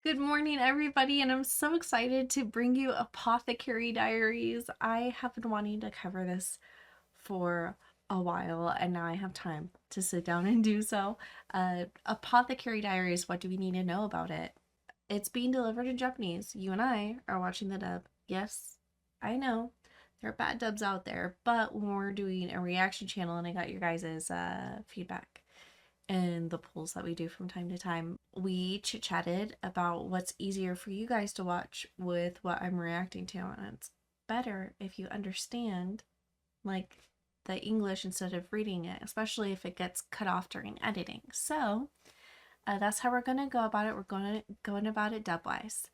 Good morning, everybody, and I'm so excited to bring you Apothecary Diaries. I have been wanting to cover this for a while, and now I have time to sit down and do so. Apothecary Diaries, what do we need to know about it? It's being delivered in Japanese. You and I are watching the dub. Yes, I know there are bad dubs out there, but when we're doing a reaction channel and I got your guys' feedback and the polls that we do from time to time, we chit chatted about what's easier for you guys to watch with what I'm reacting to. And it's better if you understand, like, the English instead of reading it, especially if it gets cut off during editing. So that's how we're going to go about it. We're going about it dubwise.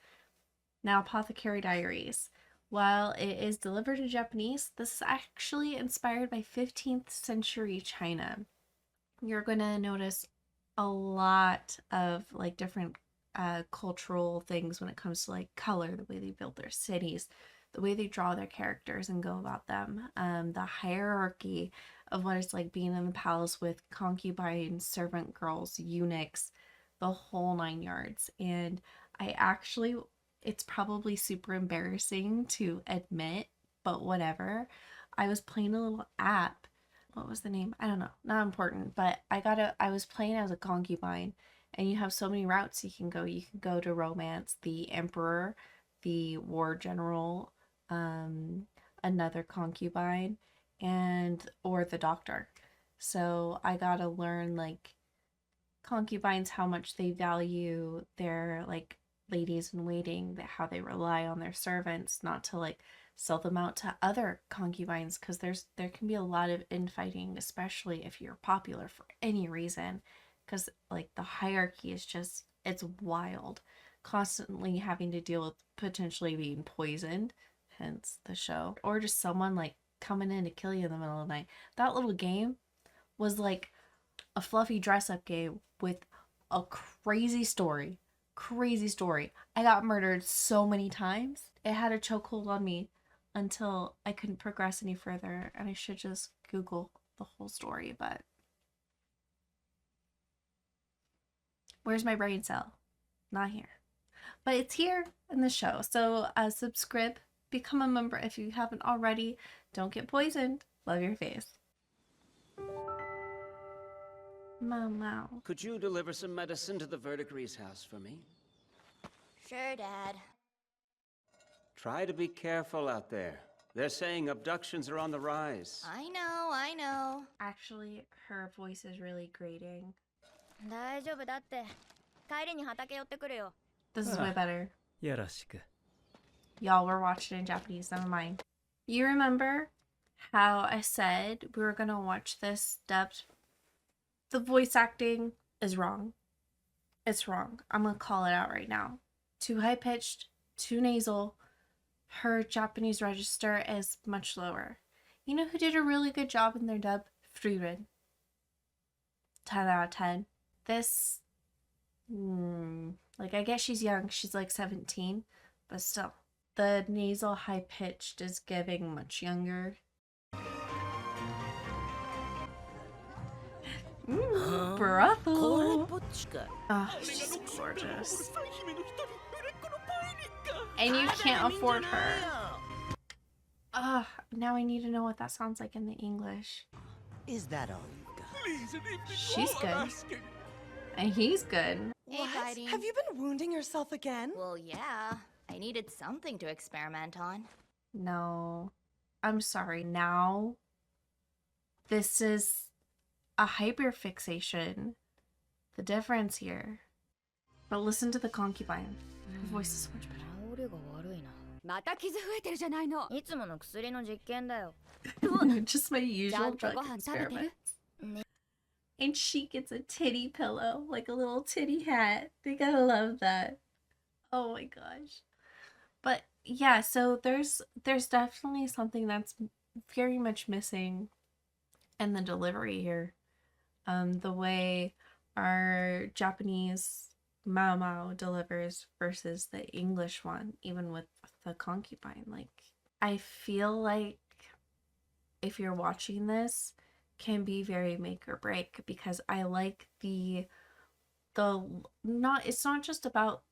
Now, Apothecary Diaries. While it is delivered in Japanese, this is actually inspired by 15th century China. You're going to notice a lot of like different cultural things when it comes to like color, the way they build their cities, the way they draw their characters and go about them, the hierarchy of what it's like being in the palace with concubines, servant girls, eunuchs, the whole nine yards. And I actually, it's probably super embarrassing to admit, but whatever. I was playing a little app. What was the name? I don't know. Not important, but I was playing as a concubine, and you have so many routes you can go. You can go to romance, the emperor, the war general, another concubine, and or the doctor. So I gotta learn like concubines, how much they value their like ladies in waiting, how they rely on their servants not to like sell them out to other concubines, because there can be a lot of infighting, especially if you're popular for any reason, because like the hierarchy is just, it's wild, constantly having to deal with potentially being poisoned, hence the show, or just someone like coming in to kill you in the middle of the night. That little game was like a fluffy dress up game with a crazy story. Crazy story. I got murdered so many times. It had a chokehold on me until I couldn't progress any further, and I should just Google the whole story, but where's my brain cell? Not here. But it's here in the show. So subscribe, become a member if you haven't already. Don't get poisoned. Love your face. Maomao. Could you deliver some medicine to the Verdigrease house for me? Sure, Dad. Try to be careful out there. They're saying abductions are on the rise. I know. Actually, her voice is really grating. 大丈夫だって。帰りに畑寄ってくるよ。 This is way better. よろしく。 Y'all, we're watching it in Japanese, never mind. You remember how I said we were gonna watch this dubbed? The voice acting is wrong. It's wrong. I'm gonna call it out right now. Too high pitched, too nasal. Her Japanese register is much lower. You know who did a really good job in their dub? Frieren. 10 out of 10. This, like, I guess she's young. She's like 17, but still. The nasal high pitched is giving much younger. Brothel. Oh, she's so gorgeous. And you can't afford her. Now I need to know what that sounds like in the English. Is that all you've got? She's good. And he's good. Hey, What? Kairi. Have you been wounding yourself again? Well, yeah. I needed something to experiment on. No. I'm sorry. Now, this is a hyperfixation. The difference here. But listen to the concubine. Her voice is so much better. 香りが悪いな。また傷増えてるじゃないの。いつもの薬の実験だよ。 Just my ちゃ usual んと drug ご飯食べてる experiment. And she gets a titty pillow, like a little titty hat. They gotta love that. Oh my gosh. But yeah, so there's definitely something that's very much missing in the delivery here. The way our Japanese Maomao delivers versus the English one, even with the concubine. Like, I feel like if you're watching this, can be very make or break, because I like the not, it's not just about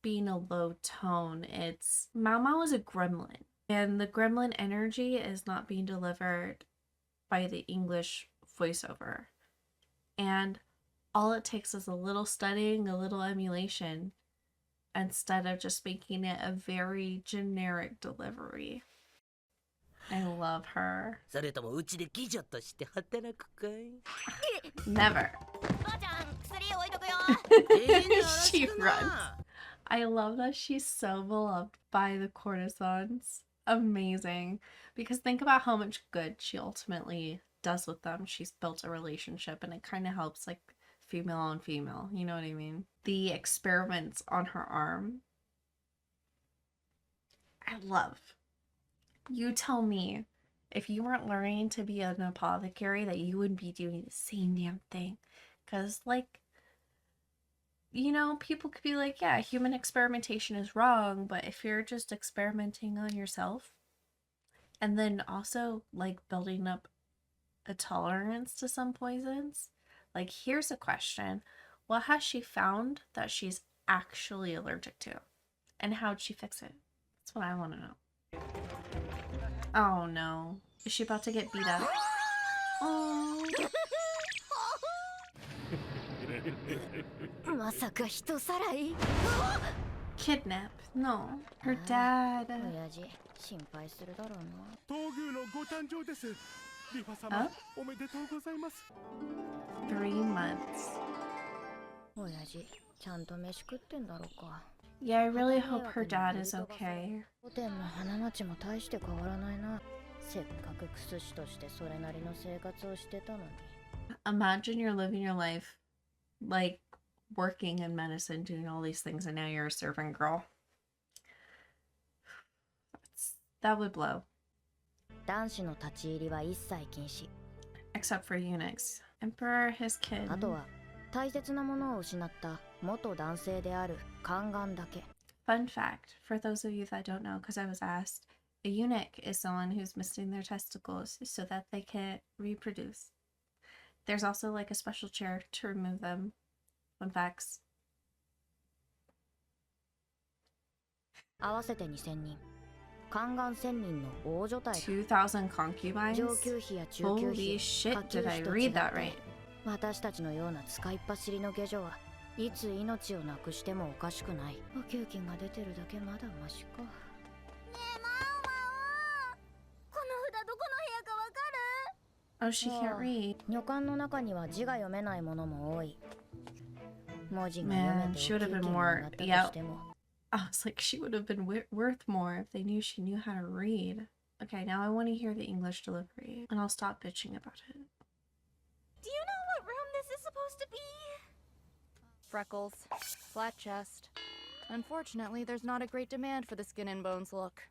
being a low tone. It's Maomao is a gremlin, and the gremlin energy is not being delivered by the English voiceover. And all it takes is a little studying, a little emulation, instead of just making it a very generic delivery. I love her. それともうちで妓女として働くかい Never. ばあちゃん薬置いとくよ She runs. I love that she's so beloved by the courtesans. Amazing. Because think about how much good she ultimately does with them. She's built a relationship, and it kind of helps, like, female on female. You know what I mean? The experiments on her arm, I love. You tell me, if you weren't learning to be an apothecary, that you would be doing the same damn thing. Because, like, you know, people could be like, yeah, human experimentation is wrong, but if you're just experimenting on yourself and then also, like, building up a tolerance to some poisons, like, here's a question. What has she found that she's actually allergic to? And how'd she fix it? That's what I want to know. Oh, no. Is she about to get beat up? Oh. まさか人さらい Kidnap? No. Her dad. 親父心配するだろうな東宮のご誕生ですリファ様おめでとうございます 3 months. 親父ちゃんと飯食ってんだろうか Yeah, I really hope her dad is okay. ホテルも花町も大して変わらないなせっかくクス師としてそれなりの生活をしてたのに Imagine you're living your life, like, working in medicine, doing all these things, and now you're a servant girl. That would blow. 男子の立ち入りは一切禁止 Except for eunuchs. Emperor, his kid. あとは大切なものを失った元男性である宦官だけ Fun fact, for those of you that don't know, because I was asked, a eunuch is someone who's missing their testicles so that they can reproduce. There's also, like, a special chair to remove them. Fun facts. 合わせて2000人宦官1000人の大所帯2,000 concubines? 上級費や中級 Holy 費 shit, 下級 did I 費と read 違って that right? 私たちのような使いっ走りの下女はいつ命をなくしてもおかしくないお給金が出てるだけまだマシかねえマオマオこの札どこの部屋かわかる Oh, she can't read. 女官の中には字が読めないものも多い文字が読め Man, て she お would 給 have 金 been に more. なったと Yeah. しても I was like, she would have been worth more if they knew she knew how to read. Okay, now I want to hear the English delivery, and I'll stop bitching about it. Do you know what room this is supposed to be? Freckles, flat chest. Unfortunately, there's not a great demand for the skin and bones look.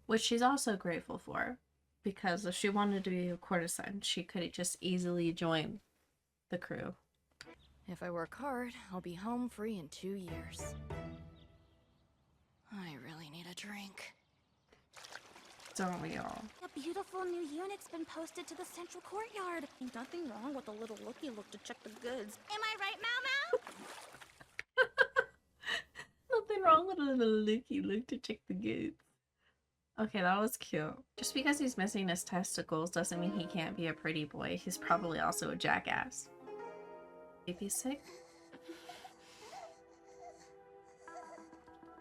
Which she's also grateful for, because if she wanted to be a courtesan, she could just easily join the crew. If I work hard, I'll be home free in 2 years. I really need a drink. Don't we all? A beautiful new eunuch's been posted to the central courtyard. Ain't nothing wrong with a little looky-look to check the goods. Am I right, Maomao? Nothing wrong with a little looky look to check the goods. Okay, that was cute. Just because he's missing his testicles doesn't mean he can't be a pretty boy. He's probably also a jackass. Baby's sick?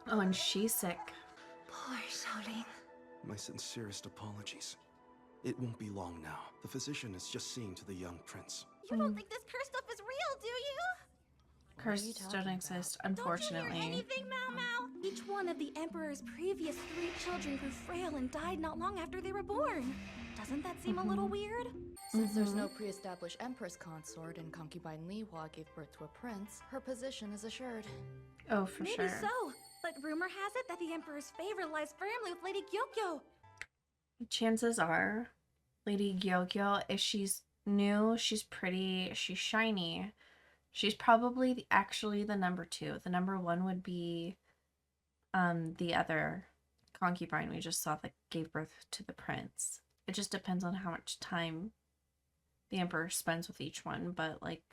Oh, and she's sick. Poor Shaoling. My sincerest apologies. It won't be long now. The physician is just seeing to the young prince. You don't think this curse stuff is real, do you? Curses don't exist, unfortunately. Don't you hear anything, Maomao? Each one of the Emperor's previous 3 children grew frail and died not long after they were born. Doesn't that seem a little weird? Since there's no pre-established empress consort and concubine Li Hua gave birth to a prince, her position is assured. Oh, for Maybe sure. so, but rumor has it that the Emperor's favor lies firmly with Lady Gyokyo. Chances are, Lady Gyokyo, if she's new, she's pretty, she's shiny, she's probably actually the number 2. The number 1 would be the other concubine we just saw that gave birth to the prince. It just depends on how much time the emperor spends with each one, but, like,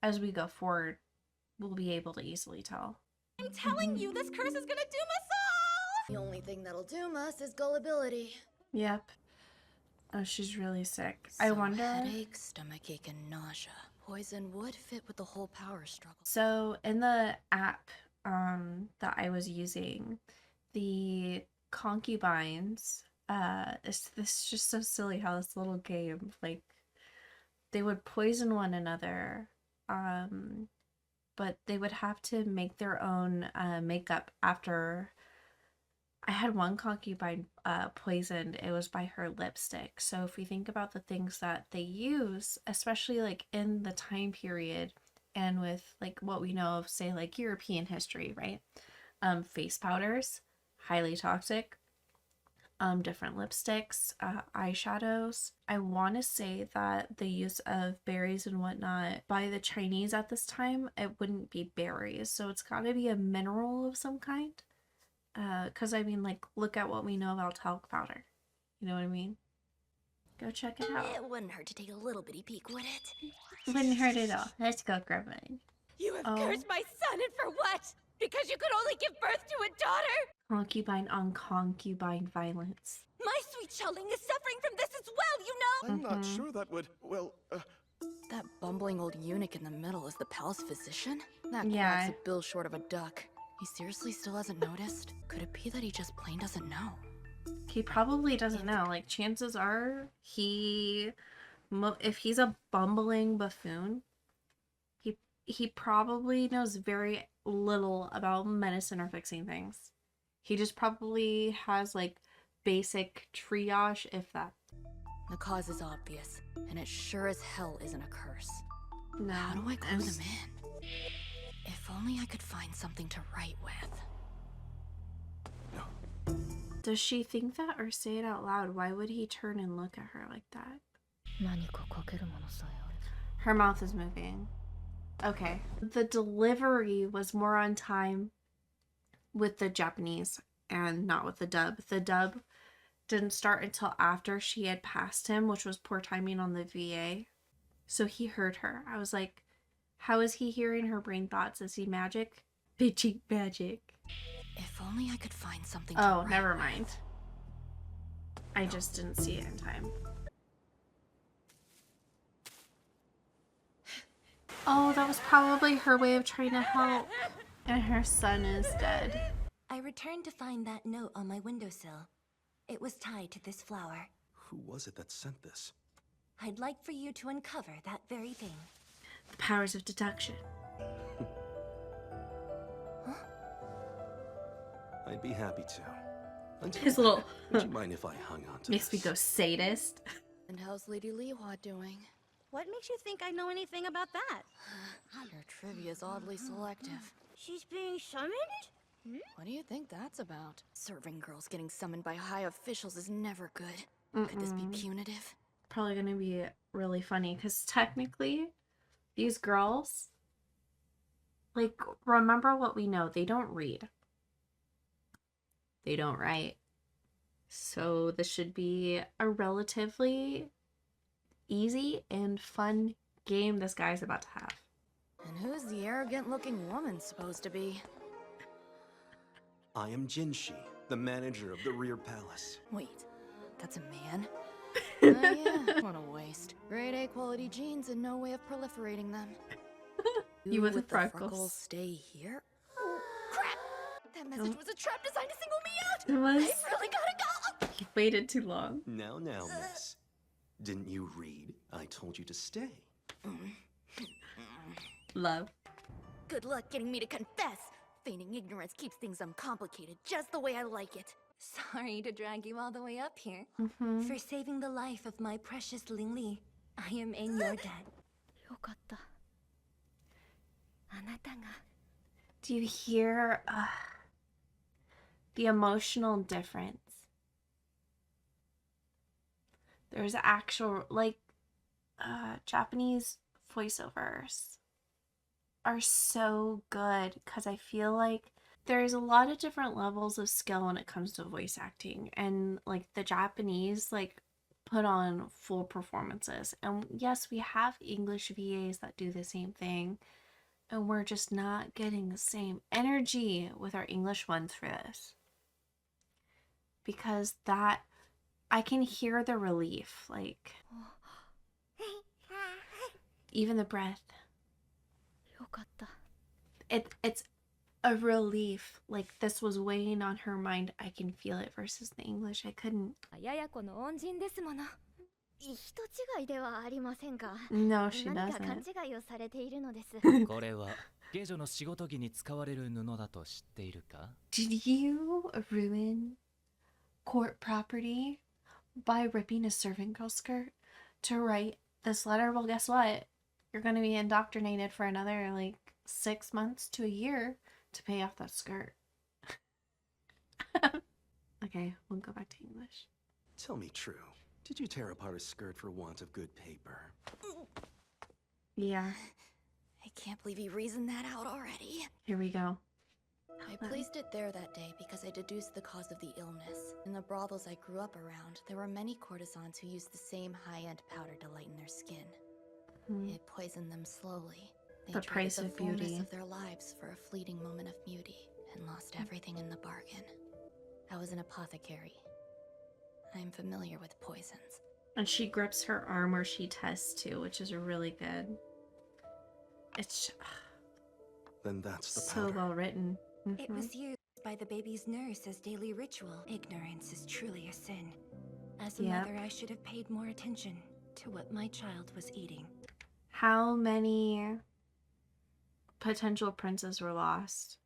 as we go forward, will be able to easily tell. I'm telling you, this curse is gonna doom us all! The only thing that'll doom us is gullibility. Yep. Oh, she's really sick. I So wonder. headache, stomachache, and nausea. Poison would fit with the whole power struggle. So in the app that I was using, the concubines, this is just so silly how this little game, like, they would poison one another, but they would have to make their own makeup after. I had one concubine poisoned. It was by her lipstick. So if we think about the things that they use, especially like in the time period and with like what we know of, say, like European history, right? Face powders, highly toxic. Different lipsticks, eyeshadows. I want to say that the use of berries and whatnot by the Chinese at this time, it wouldn't be berries. So it's got to be a mineral of some kind. Because I mean, like, look at what we know about talc powder. You know what I mean? Go check it out. It wouldn't hurt to take a little bitty peek, would it? Wouldn't hurt at all. Let's go grab mine. You have Oh. cursed my son, and for what? Because you could only give birth to a daughter? Concubine on concubine violence. My sweet Xiaoling is suffering from this as well, you know? I'm not sure that would, well, That bumbling old eunuch in the middle is the palace physician? That Yeah. quack's a bill short of a duck. He seriously still hasn't noticed? Could it be that he just plain doesn't know? He probably doesn't know. Like, chances are if he's a bumbling buffoon, he probably knows very little about medicine or fixing things. He just probably has like basic triage, if that. The cause is obvious, and it sure as hell isn't a curse. No. How do I clue them in? If only I could find something to write with. Does she think that or say it out loud? Why would he turn and look at her like that? Her mouth is moving. Okay. The delivery was more on time with the Japanese and not with the dub. The dub didn't start until after she had passed him, which was poor timing on the VA. So he heard her. I was like, how is he hearing her brain thoughts? Is he magic? Bitchy magic. If only I could find something to Oh, write never with. mind. I just didn't see it in time. Oh, that was probably her way of trying to help. And her son is dead. I returned to find that note on my windowsill. It was tied to this flower. who was it that sent this? I'd like for you to uncover that very thing. The powers of deduction. I'd be happy to. Until His little would you mind if I hung on to makes me this? go sadist. And how's Lady Lihua doing? What makes you think I know anything about that? Your trivia's oddly selective. She's being summoned? What do you think that's about? Serving girls getting summoned by high officials is never good. Could this be punitive? Probably gonna be really funny because technically, these girls, like, remember what we know. They don't read. They don't write. So this should be a relatively easy and fun game this guy's about to have. And who's the arrogant-looking woman supposed to be? I am Jinshi, the manager of the rear palace. Wait, that's a man? Yeah, what a waste. Grade A quality genes and no way of proliferating them. You with the the freckles. stay here? Oh, crap! That message was a trap designed to single me out! It was. I really gotta go! He waited too long. Now, miss. Didn't you read? I told you to stay. Love. Good luck getting me to confess. Feigning ignorance keeps things uncomplicated, just the way I like it. Sorry to drag you all the way up here. Mm-hmm. For saving the life of my precious Lingli, I am in your debt. よかった。あなたが Do you hear the emotional difference? There's actual, like, Japanese voiceovers are so good because I feel like there's a lot of different levels of skill when it comes to voice acting, and like the Japanese like put on full performances. And yes, we have English VAs that do the same thing, And we're just not getting the same energy with our English ones for this. Because that, I can hear the relief, like, even the breath. よかった。 It's a relief. Like, this was weighing on her mind. I can feel it versus the English. I couldn't. ややこの恩人ですもの。人違いではありませんか。 No, she 何か勘 doesn't. 違いをされているのです。これは下女の仕事着に使われる布だと知っているか？ Did you ruin court property by ripping a servant girl skirt to write this letter? Well, guess what? You're going to be indoctrinated for another, like, 6 months to a year to pay off that skirt. Okay, we'll go back to English. Tell me true. Did you tear apart a skirt for want of good paper? Yeah, I can't believe he reasoned that out already. here we go. I placed it there that day because I deduced the cause of the illness. In the brothels I grew up around, there were many courtesans who used the same high-end powder to lighten their skin. It poisoned them slowly. They The traded price the of fullness beauty. of their lives for a fleeting moment of beauty and lost everything in the bargain. I was an apothecary. I'm familiar with poisons. And she grips her arm where she tests too, which is really good. It's Then that's the so powder. well written. It was used by the baby's nurse as daily ritual. Ignorance is truly a sin. As a Yep. mother, I should have paid more attention to what my child was eating. How many potential princes were lost?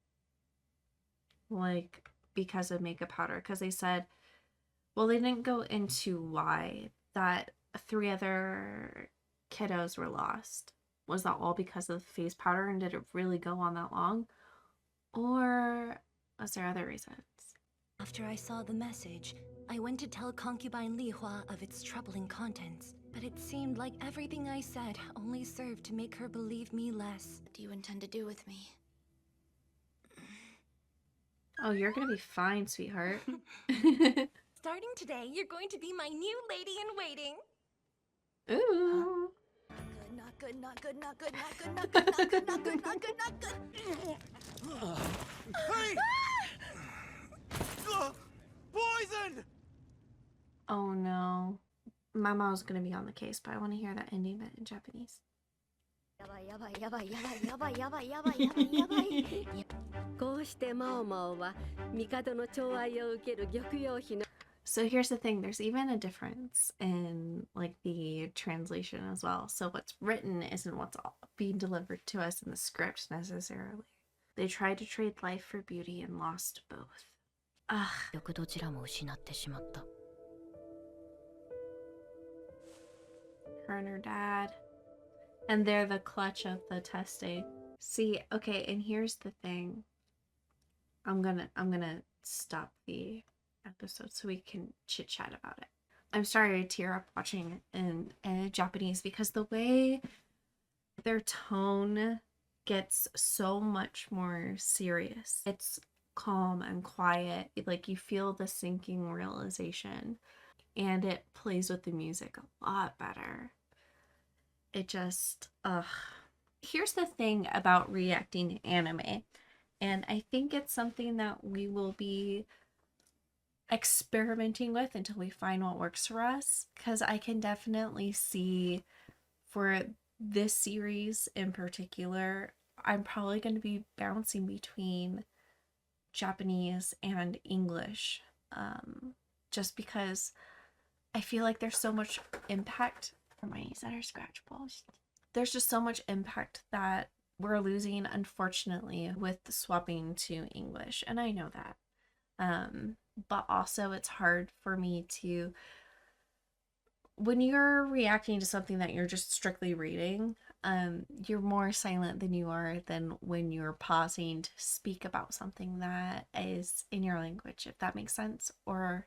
Like, because of makeup powder? Because they said, well, they didn't go into why that 3 other kiddos were lost. Was that all because of face powder, and did it really go on that long? Or was there other reasons? After I saw the message, I went to tell concubine Li Hua of its troubling contents. But it seemed like everything I said only served to make her believe me less. What do you intend to do with me? Oh, you're gonna be fine, sweetheart. Starting today, you're going to be my new lady-in-waiting. Ooh. Not good, not good, not good, not good, not good, not good, not good, not good, not good. Hey! Poison! Oh no. Maomao's gonna be on the case, but I want to hear that ending bit in Japanese. やばいやばいやばいやばいやばいやばいやばいやばいやばい。こうしてマオマオは帝の寵愛を受ける玉葉妃の So here's the thing, there's even a difference in like the translation as well. So what's written isn't what's being delivered to us in the script necessarily. They tried to trade life for beauty and lost both. Ugh. よくどちらも失ってしまった。 Her and her dad. And they're the clutch of the testing. See, okay, and here's the thing. I'm gonna stop the episode so we can chit chat about it. I'm sorry to tear up watching it in Japanese because the way their tone gets so much more serious. It's calm and quiet. Like you feel the sinking realization, and it plays with the music a lot better. It just, Here's the thing about reacting to anime, and I think it's something that we will be experimenting with until we find what works for us, because I can definitely see for this series in particular, I'm probably going to be bouncing between Japanese and English, just because I feel like there's so much impact. My knees that are scratchables. There's just so much impact that we're losing, unfortunately, with swapping to English, and I know that. But also it's hard for me to, when you're reacting to something that you're just strictly reading, you're more silent than you are than when you're pausing to speak about something that is in your language, if that makes sense. Or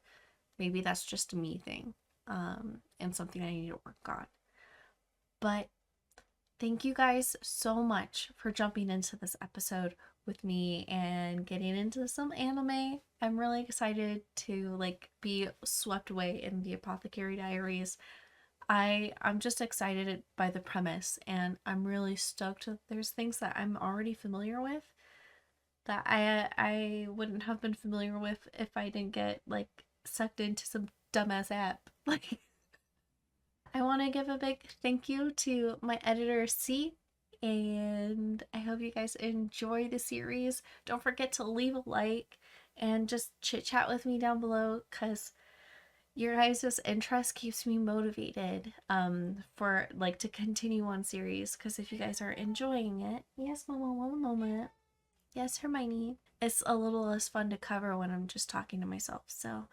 maybe that's just a me thing, and something I need to work on. But thank you guys so much for jumping into this episode with me and getting into some anime. I'm really excited to be swept away in the Apothecary Diaries. I'm just excited by the premise, and I'm really stoked that there's things that I'm already familiar with that I wouldn't have been familiar with if I didn't get like sucked into some dumbass app. Like, I want to give a big thank you to my editor C, and I hope you guys enjoy the series. Don't forget to leave a like and just chit chat with me down below, because your guys' interest keeps me motivated for like to continue on series. Because if you guys are enjoying it, yes, Mama, one moment, yes, Hermione, it's a little less fun to cover when I'm just talking to myself. So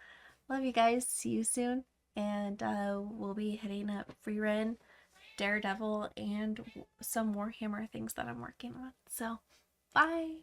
love you guys, see you soon, and we'll be hitting up Free Ren, Daredevil, and some Warhammer things that I'm working on. So bye.